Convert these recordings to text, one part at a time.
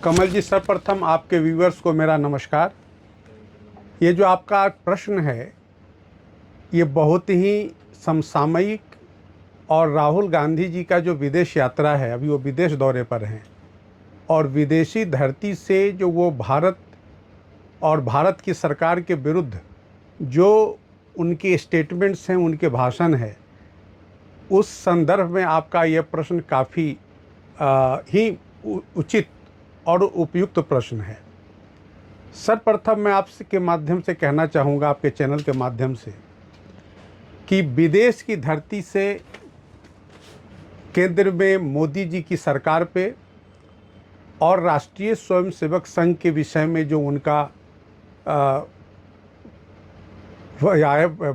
कमल जी, सर्वप्रथम आपके व्यूअर्स को मेरा नमस्कार। ये जो आपका प्रश्न है ये बहुत ही समसामयिक, और राहुल गांधी जी का जो विदेश यात्रा है, अभी वो विदेश दौरे पर हैं और विदेशी धरती से जो वो भारत और भारत की सरकार के विरुद्ध जो उनके स्टेटमेंट्स हैं, उनके भाषण है, उस संदर्भ में आपका ये प्रश्न काफ़ी ही उचित और उपयुक्त प्रश्न है। सर्वप्रथम मैं आपसे के माध्यम से कहना चाहूँगा, आपके चैनल के माध्यम से, कि विदेश की धरती से केंद्र में मोदी जी की सरकार पे और राष्ट्रीय स्वयंसेवक संघ के विषय में जो उनका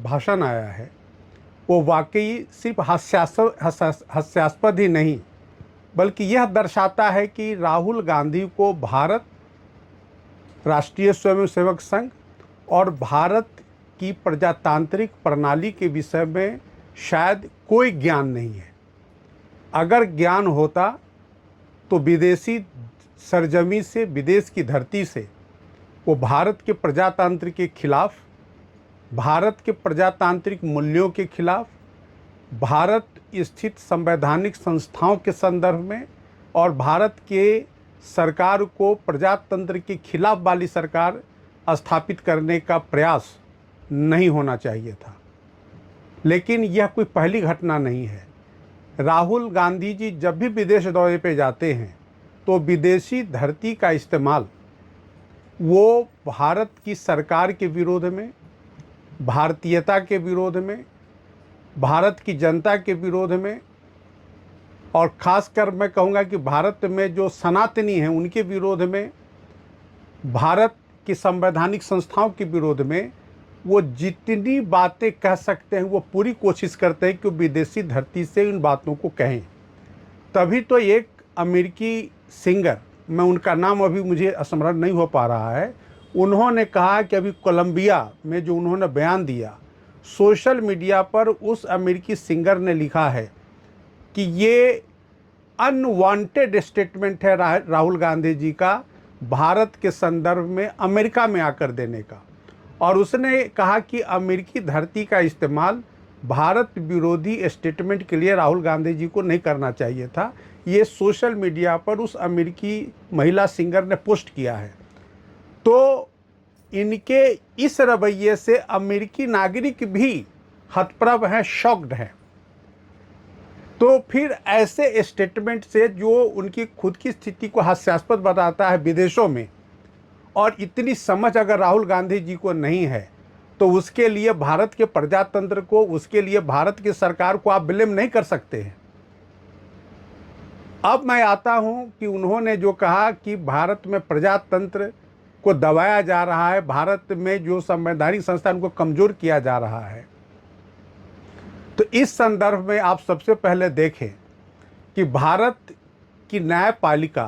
भाषण आया है, वो वाकई सिर्फ हास्यास्पद ही नहीं, बल्कि यह दर्शाता है कि राहुल गांधी को भारत, राष्ट्रीय स्वयंसेवक संघ और भारत की प्रजातांत्रिक प्रणाली के विषय में शायद कोई ज्ञान नहीं है। अगर ज्ञान होता तो विदेशी सरजमी से, विदेश की धरती से वो भारत के प्रजातंत्र के खिलाफ, भारत के प्रजातांत्रिक मूल्यों के खिलाफ, भारत स्थित संवैधानिक संस्थाओं के संदर्भ में और भारत के सरकार को प्रजातंत्र के खिलाफ वाली सरकार स्थापित करने का प्रयास नहीं होना चाहिए था। लेकिन यह कोई पहली घटना नहीं है। राहुल गांधी जी जब भी विदेश दौरे पे जाते हैं तो विदेशी धरती का इस्तेमाल वो भारत की सरकार के विरोध में, भारतीयता के विरोध में, भारत की जनता के विरोध में, और ख़ासकर मैं कहूँगा कि भारत में जो सनातनी हैं उनके विरोध में, भारत की संवैधानिक संस्थाओं के विरोध में, वो जितनी बातें कह सकते हैं वो पूरी कोशिश करते हैं कि वो विदेशी धरती से इन बातों को कहें। तभी तो एक अमेरिकी सिंगर, मैं उनका नाम अभी मुझे स्मरण नहीं हो पा रहा है, उन्होंने कहा कि अभी कोलंबिया में जो उन्होंने बयान दिया, सोशल मीडिया पर उस अमेरिकी सिंगर ने लिखा है कि ये अनवांटेड स्टेटमेंट है राहुल गांधी जी का भारत के संदर्भ में अमेरिका में आकर देने का। और उसने कहा कि अमेरिकी धरती का इस्तेमाल भारत विरोधी स्टेटमेंट के लिए राहुल गांधी जी को नहीं करना चाहिए था। ये सोशल मीडिया पर उस अमेरिकी महिला सिंगर ने पोस्ट किया है। तो इनके इस रवैये से अमेरिकी नागरिक भी हतप्रभ हैं, शॉक्ड हैं। तो फिर ऐसे स्टेटमेंट से जो उनकी खुद की स्थिति को हास्यास्पद बताता है विदेशों में, और इतनी समझ अगर राहुल गांधी जी को नहीं है तो उसके लिए भारत के प्रजातंत्र को, उसके लिए भारत की सरकार को आप ब्लेम नहीं कर सकते हैं। अब मैं आता हूं कि उन्होंने जो कहा कि भारत में प्रजातंत्र को दबाया जा रहा है, भारत में जो संवैधानिक संस्था उनको कमज़ोर किया जा रहा है। तो इस संदर्भ में आप सबसे पहले देखें कि भारत की न्यायपालिका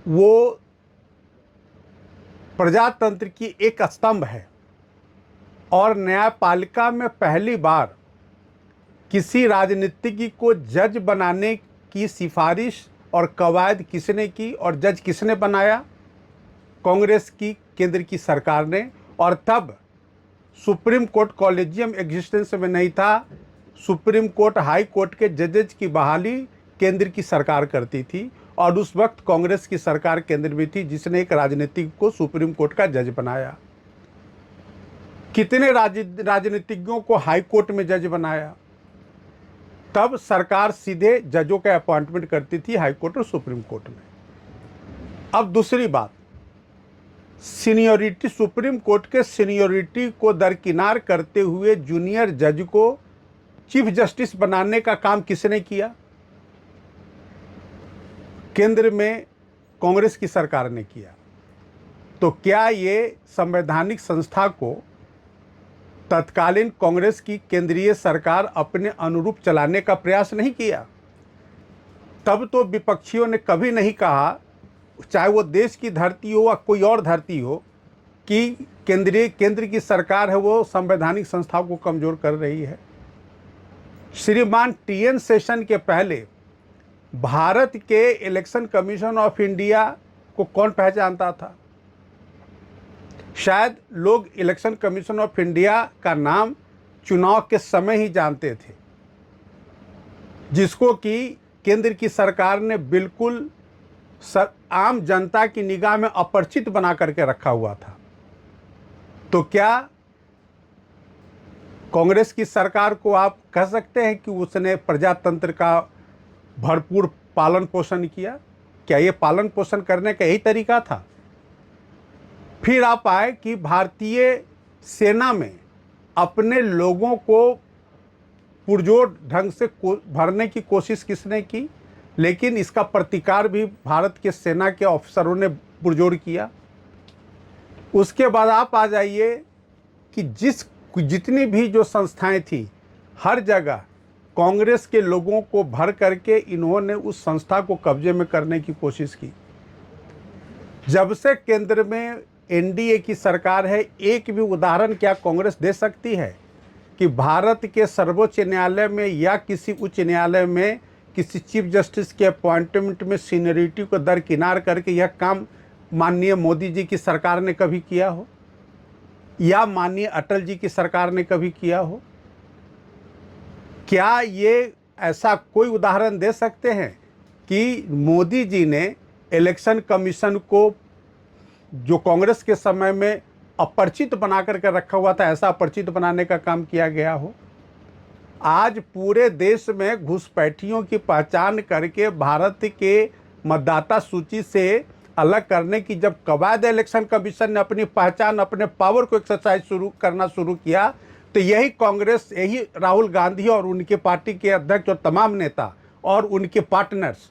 वो प्रजातंत्र की एक स्तंभ है, और न्यायपालिका में पहली बार किसी राजनीतिज्ञ को जज बनाने की सिफारिश और कवायद किसने की और जज किसने बनाया? कांग्रेस की केंद्र की सरकार ने। और तब सुप्रीम कोर्ट कॉलेजियम एग्जिस्टेंस में नहीं था। सुप्रीम कोर्ट, हाई कोर्ट के जजेज की बहाली केंद्र की सरकार करती थी, और उस वक्त कांग्रेस की सरकार केंद्र में थी जिसने एक राजनीतिज्ञ को सुप्रीम कोर्ट का जज बनाया। कितने राजनीतिज्ञों को हाई कोर्ट में जज बनाया? तब सरकार सीधे जजों का अपॉइंटमेंट करती थी हाई कोर्ट और सुप्रीम कोर्ट में। अब दूसरी बात, सीनियोरिटी, सुप्रीम कोर्ट के सीनियोरिटी को दरकिनार करते हुए जूनियर जज को चीफ जस्टिस बनाने का काम किसने किया? केंद्र में कांग्रेस की सरकार ने किया। तो क्या ये संवैधानिक संस्था को तत्कालीन कांग्रेस की केंद्रीय सरकार अपने अनुरूप चलाने का प्रयास नहीं किया? तब तो विपक्षियों ने कभी नहीं कहा, चाहे वो देश की धरती हो या कोई और धरती हो, कि केंद्र की सरकार है वो संवैधानिक संस्थाओं को कमज़ोर कर रही है। श्रीमान टीएन शेषन के पहले भारत के इलेक्शन कमीशन ऑफ इंडिया को कौन पहचानता था? शायद लोग इलेक्शन कमीशन ऑफ इंडिया का नाम चुनाव के समय ही जानते थे, जिसको कि केंद्र की सरकार ने बिल्कुल आम जनता की निगाह में अपरिचित बना करके रखा हुआ था। तो क्या कांग्रेस की सरकार को आप कह सकते हैं कि उसने प्रजातंत्र का भरपूर पालन पोषण किया? क्या ये पालन पोषण करने का यही तरीका था? फिर आप आए कि भारतीय सेना में अपने लोगों को पुरजोर ढंग से भरने की कोशिश किसने की? लेकिन इसका प्रतिकार भी भारत के सेना के अफसरों ने पुरजोर किया। उसके बाद आप आ जाइए कि जितनी भी जो संस्थाएं थी, हर जगह कांग्रेस के लोगों को भर करके इन्होंने उस संस्था को कब्जे में करने की कोशिश की। जब से केंद्र में एनडीए की सरकार है, एक भी उदाहरण क्या कांग्रेस दे सकती है कि भारत के सर्वोच्च न्यायालय में या किसी उच्च न्यायालय में किसी चीफ जस्टिस के अपॉइंटमेंट में सीनियरिटी को दरकिनार करके यह काम माननीय मोदी जी की सरकार ने कभी किया हो, या माननीय अटल जी की सरकार ने कभी किया हो? क्या ये ऐसा कोई उदाहरण दे सकते हैं कि मोदी जी ने इलेक्शन कमीशन को, जो कांग्रेस के समय में अपरिचित बना करके रखा हुआ था, ऐसा अपरिचित बनाने का काम किया गया हो? आज पूरे देश में घुसपैठियों की पहचान करके भारत के मतदाता सूची से अलग करने की जब कवायद इलेक्शन कमीशन ने अपनी पहचान, अपने पावर को एक्सरसाइज करना शुरू किया, तो यही कांग्रेस, यही राहुल गांधी और उनके पार्टी के अध्यक्ष और तमाम नेता और उनके पार्टनर्स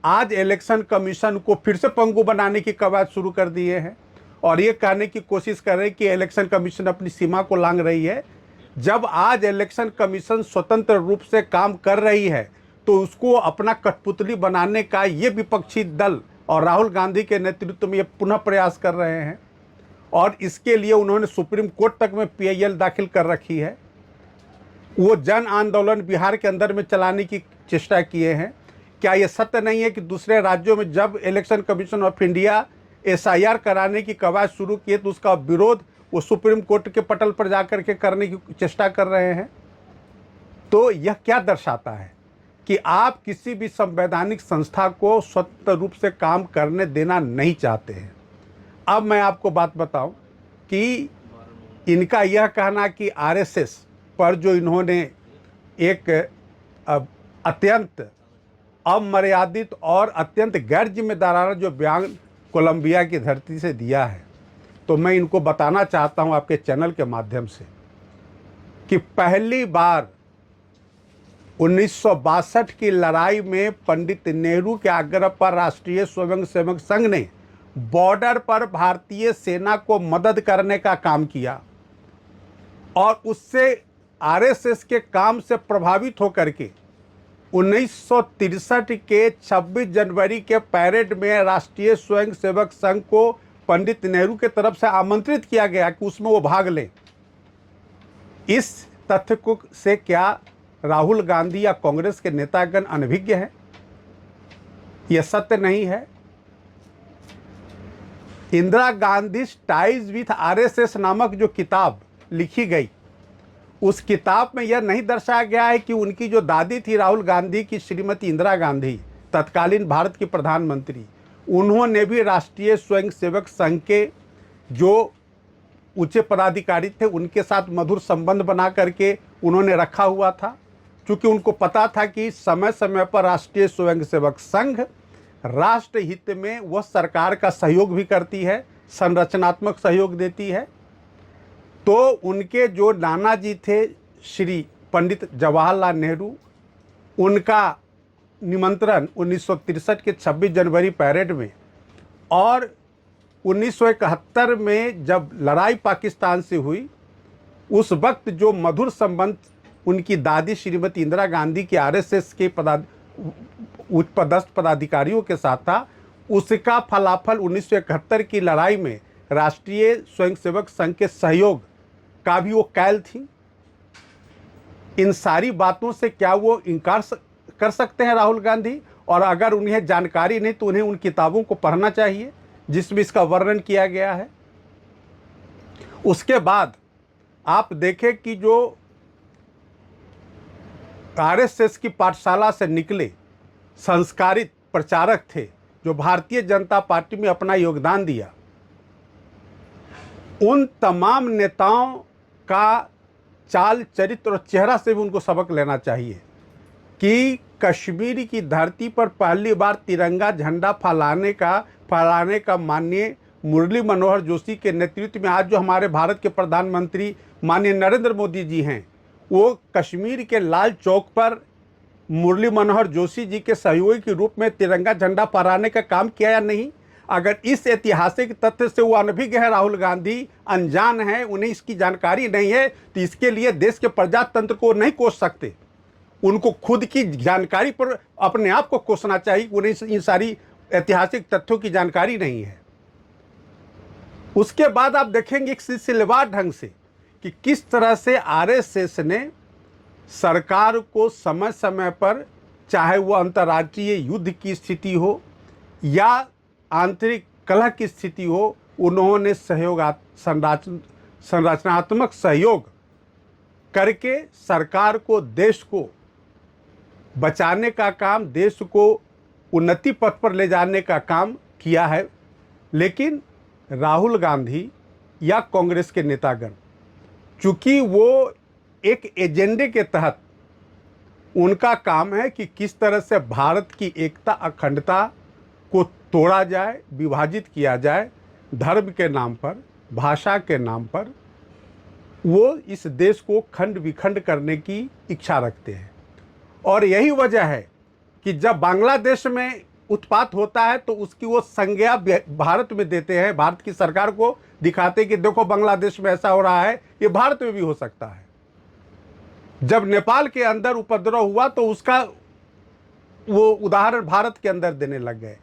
आज इलेक्शन कमीशन को फिर से पंगु बनाने की कवायद शुरू कर दिए हैं और ये कहने की कोशिश कर रहे हैं कि इलेक्शन कमीशन अपनी सीमा को लांघ रही है। जब आज इलेक्शन कमीशन स्वतंत्र रूप से काम कर रही है तो उसको अपना कठपुतली बनाने का ये विपक्षी दल और राहुल गांधी के नेतृत्व में ये पुनः प्रयास कर रहे हैं और इसके लिए उन्होंने सुप्रीम कोर्ट तक में पीआईएल दाखिल कर रखी है। वो जन आंदोलन बिहार के अंदर में चलाने की चेष्टा किए हैं। क्या ये सत्य नहीं है कि दूसरे राज्यों में जब election commission of India SIR कराने की कवायद शुरू किए तो उसका विरोध वो सुप्रीम कोर्ट के पटल पर जाकर के करने की चेष्टा कर रहे हैं? तो यह क्या दर्शाता है कि आप किसी भी संवैधानिक संस्था को स्वतंत्र रूप से काम करने देना नहीं चाहते हैं। अब मैं आपको बात बताऊं कि इनका यह कहना कि आरएसएस पर जो इन्होंने एक अत्यंत अमर्यादित और अत्यंत गैर जिम्मेदाराना जो बयान कोलंबिया की धरती से दिया है, तो मैं इनको बताना चाहता हूं आपके चैनल के माध्यम से कि पहली बार 1962 की लड़ाई में पंडित नेहरू के आग्रह पर राष्ट्रीय स्वयंसेवक संघ ने बॉर्डर पर भारतीय सेना को मदद करने का काम किया और उससे आरएसएस के काम से प्रभावित होकर के 1963 के 26 जनवरी के परेड में राष्ट्रीय स्वयंसेवक संघ को पंडित नेहरू के तरफ से आमंत्रित किया गया कि उसमें वो भाग लें। इस तथ्य को से क्या राहुल गांधी या कांग्रेस के नेतागण अनभिज्ञ हैं? यह सत्य नहीं है। Indira Gandhi ties with RSS नामक जो किताब लिखी गई, उस किताब में यह नहीं दर्शाया गया है कि उनकी जो दादी थी राहुल गांधी की, श्रीमती इंदिरा गांधी, तत्कालीन भारत की प्रधानमंत्री, उन्होंने भी राष्ट्रीय स्वयंसेवक संघ के जो उच्च पदाधिकारी थे उनके साथ मधुर संबंध बना करके उन्होंने रखा हुआ था, क्योंकि उनको पता था कि समय समय पर राष्ट्रीय स्वयंसेवक संघ राष्ट्र हित में वह सरकार का सहयोग भी करती है, संरचनात्मक सहयोग देती है। तो उनके जो नाना जी थे श्री पंडित जवाहरलाल नेहरू, उनका निमंत्रण 1963 के 26 जनवरी परेड में और 1971 में जब लड़ाई पाकिस्तान से हुई, उस वक्त जो मधुर संबंध उनकी दादी श्रीमती इंदिरा गांधी के आरएसएस के उच्च पदस्थ पदाधिकारियों के साथ था, उसका फलाफल 1971 की लड़ाई में राष्ट्रीय स्वयंसेवक संघ के सहयोग का भी वो कैल थी। इन सारी बातों से क्या वो इनकार कर सकते हैं राहुल गांधी? और अगर उन्हें जानकारी नहीं तो उन्हें उन किताबों को पढ़ना चाहिए जिसमें इसका वर्णन किया गया है। उसके बाद आप देखें कि जो आरएसएस की पाठशाला से निकले संस्कारित प्रचारक थे, जो भारतीय जनता पार्टी में अपना योगदान दिया, उन तमाम नेताओं का चाल चरित्र और चेहरा से भी उनको सबक लेना चाहिए कि कश्मीर की धरती पर पहली बार तिरंगा झंडा फहराने का माननीय मुरली मनोहर जोशी के नेतृत्व में आज जो हमारे भारत के प्रधानमंत्री माननीय नरेंद्र मोदी जी हैं, वो कश्मीर के लाल चौक पर मुरली मनोहर जोशी जी के सहयोगी के रूप में तिरंगा झंडा फहराने का काम किया या नहीं। अगर इस ऐतिहासिक तथ्य से वो अनभिज्ञ है, राहुल गांधी अनजान है, उन्हें इसकी जानकारी नहीं है, तो इसके लिए देश के प्रजातंत्र को नहीं कोस सकते। उनको खुद की जानकारी पर अपने आप को कोसना चाहिए, उन्हें इन सारी ऐतिहासिक तथ्यों की जानकारी नहीं है। उसके बाद आप देखेंगे एक सिलसिलेवार ढंग से कि किस तरह से आरएसएस ने सरकार को समय समय पर, चाहे वो अंतर्राष्ट्रीय युद्ध की स्थिति हो या आंतरिक कलह की स्थिति हो, उन्होंने संरचनात्मक सहयोग करके सरकार को, देश को बचाने का काम, देश को उन्नति पथ पर ले जाने का काम किया है। लेकिन राहुल गांधी या कांग्रेस के नेतागण, चूंकि वो एक एजेंडे के तहत उनका काम है कि किस तरह से भारत की एकता अखंडता को तोड़ा जाए, विभाजित किया जाए, धर्म के नाम पर, भाषा के नाम पर, वो इस देश को खंड विखंड करने की इच्छा रखते हैं। और यही वजह है कि जब बांग्लादेश में उत्पात होता है तो उसकी वो संज्ञा भारत में देते हैं, भारत की सरकार को दिखाते हैं कि देखो बांग्लादेश में ऐसा हो रहा है, ये भारत में भी हो सकता है। जब नेपाल के अंदर उपद्रव हुआ तो उसका वो उदाहरण भारत के अंदर देने लग गए।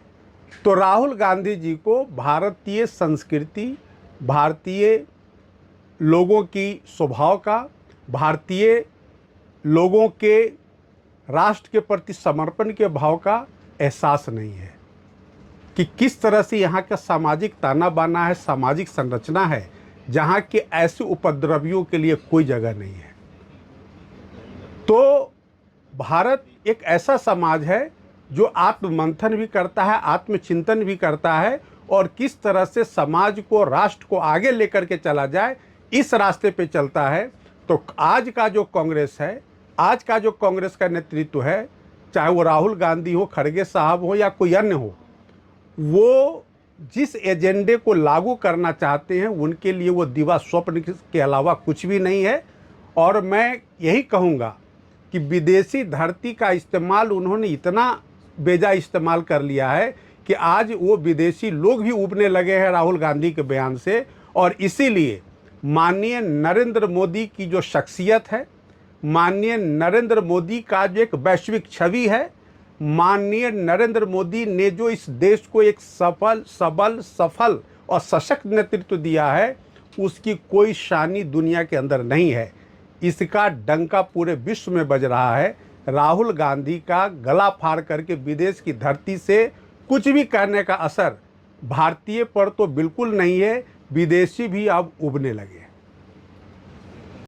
तो राहुल गांधी जी को भारतीय संस्कृति, भारतीय लोगों की स्वभाव का, भारतीय लोगों के राष्ट्र के प्रति समर्पण के भाव का एहसास नहीं है कि किस तरह से यहाँ का सामाजिक ताना बाना है, सामाजिक संरचना है, जहाँ के ऐसे उपद्रवियों के लिए कोई जगह नहीं है। तो भारत एक ऐसा समाज है जो आत्ममंथन भी करता है, आत्मचिंतन भी करता है, और किस तरह से समाज को, राष्ट्र को आगे लेकर के चला जाए, इस रास्ते पे चलता है। तो आज का जो कांग्रेस है, आज का जो कांग्रेस का नेतृत्व है, चाहे वो राहुल गांधी हो, खड़गे साहब हो या कोई अन्य हो, वो जिस एजेंडे को लागू करना चाहते हैं उनके लिए वो दिवा स्वप्न के अलावा कुछ भी नहीं है। और मैं यही कहूँगा कि विदेशी धरती का इस्तेमाल उन्होंने इतना बेजा इस्तेमाल कर लिया है कि आज वो विदेशी लोग भी उबने लगे हैं राहुल गांधी के बयान से। और इसीलिए माननीय नरेंद्र मोदी की जो शख्सियत है, माननीय नरेंद्र मोदी का जो एक वैश्विक छवि है, माननीय नरेंद्र मोदी ने जो इस देश को एक सफल और सशक्त नेतृत्व दिया है, उसकी कोई शानी दुनिया के अंदर नहीं है। इसका डंका पूरे विश्व में बज रहा है। राहुल गांधी का गला फाड़ करके विदेश की धरती से कुछ भी करने का असर भारतीय पर तो बिल्कुल नहीं है। विदेशी भी अब उबने लगे।